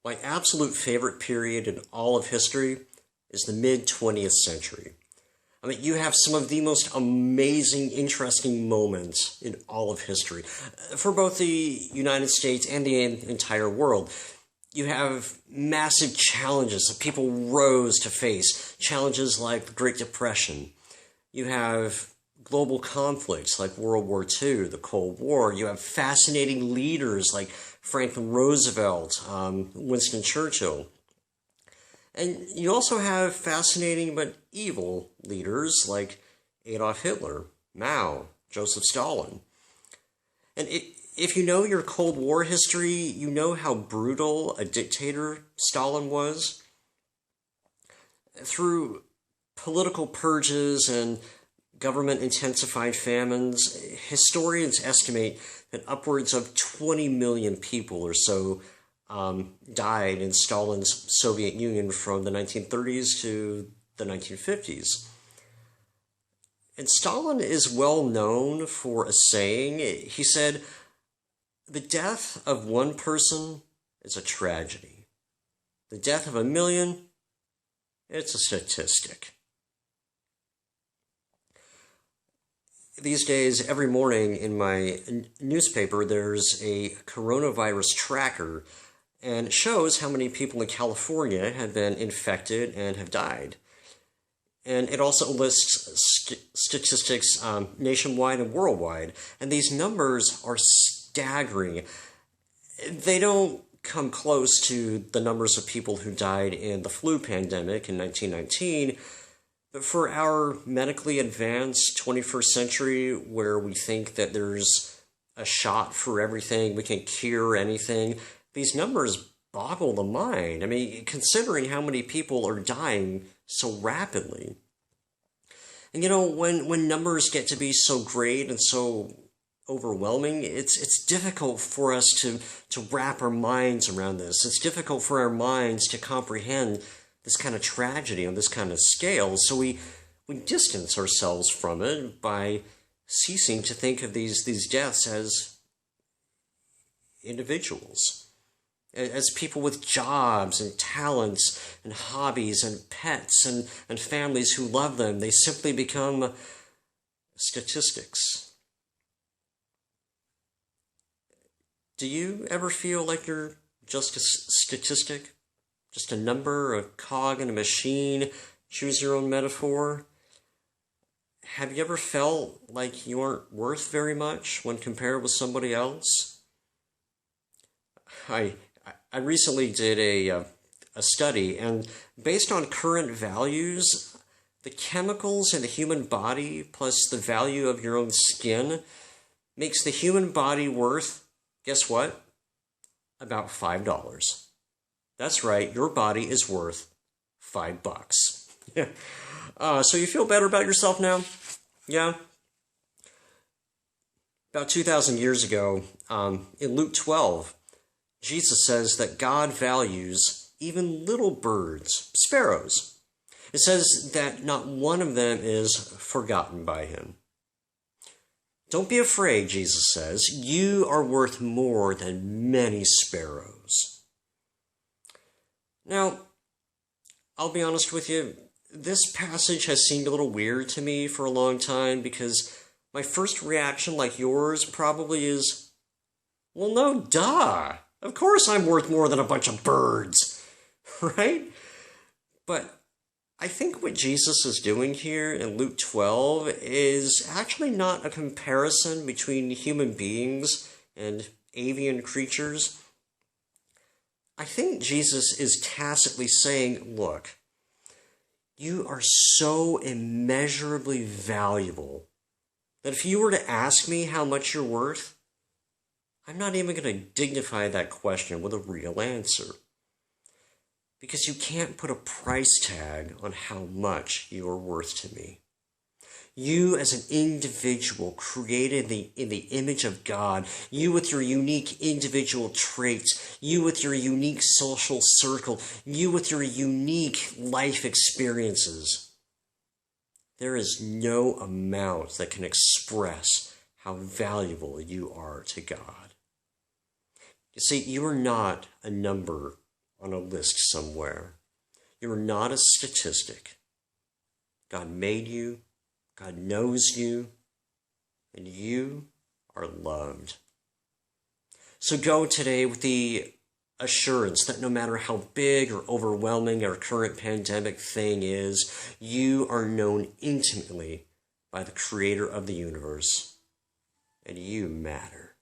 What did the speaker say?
My absolute favorite period in all of history is the mid-20th century. I mean, you have some of the most amazing, interesting moments in all of history, for both the United States and the entire world. You have massive challenges that people rose to face, challenges like the Great Depression. You have global conflicts like World War II, the Cold War. You have fascinating leaders like Franklin Roosevelt, Winston Churchill. And you also have fascinating but evil leaders like Adolf Hitler, Mao, Joseph Stalin. And if you know your Cold War history, you know how brutal a dictator Stalin was. Through political purges and government-intensified famines, historians estimate that upwards of 20 million people or so died in Stalin's Soviet Union from the 1930s to the 1950s. And Stalin is well known for a saying. He said, "The death of one person is a tragedy. The death of a million, it's a statistic." These days, every morning in my newspaper, there's a coronavirus tracker, and it shows how many people in California have been infected and have died. And it also lists statistics nationwide and worldwide, and these numbers are staggering. They don't come close to the numbers of people who died in the flu pandemic in 1919, but for our medically advanced 21st century, where we think that there's a shot for everything, we can cure anything, these numbers boggle the mind. I mean, considering how many people are dying so rapidly. And you know, when numbers get to be so great and so overwhelming, it's difficult for us to wrap our minds around this. It's difficult for our minds to comprehend this kind of tragedy on this kind of scale, so we distance ourselves from it by ceasing to think of these deaths as individuals, as people with jobs and talents and hobbies and pets and families who love them. They simply become statistics. Do you ever feel like you're just a statistic? Just a number, a cog in a machine? Choose your own metaphor. Have you ever felt like you aren't worth very much when compared with somebody else? I recently did a study, and based on current values, the chemicals in the human body plus the value of your own skin makes the human body worth, guess what? About $5. That's right, your body is worth $5. So you feel better about yourself now? Yeah? About 2,000 years ago, in Luke 12, Jesus says that God values even little birds, sparrows. It says that not one of them is forgotten by him. Don't be afraid, Jesus says. You are worth more than many sparrows. Now, I'll be honest with you, this passage has seemed a little weird to me for a long time because my first reaction, like yours, probably is, well, no, duh. Of course I'm worth more than a bunch of birds, right? But I think what Jesus is doing here in Luke 12 is actually not a comparison between human beings and avian creatures. I think Jesus is tacitly saying, look, you are so immeasurably valuable that if you were to ask me how much you're worth, I'm not even going to dignify that question with a real answer. Because you can't put a price tag on how much you are worth to me. You as an individual created in the image of God, you with your unique individual traits, you with your unique social circle, you with your unique life experiences. There is no amount that can express how valuable you are to God. You see, you are not a number on a list somewhere. You're not a statistic. God made you, God knows you, and you are loved. So go today with the assurance that no matter how big or overwhelming our current pandemic thing is, you are known intimately by the Creator of the universe, and you matter.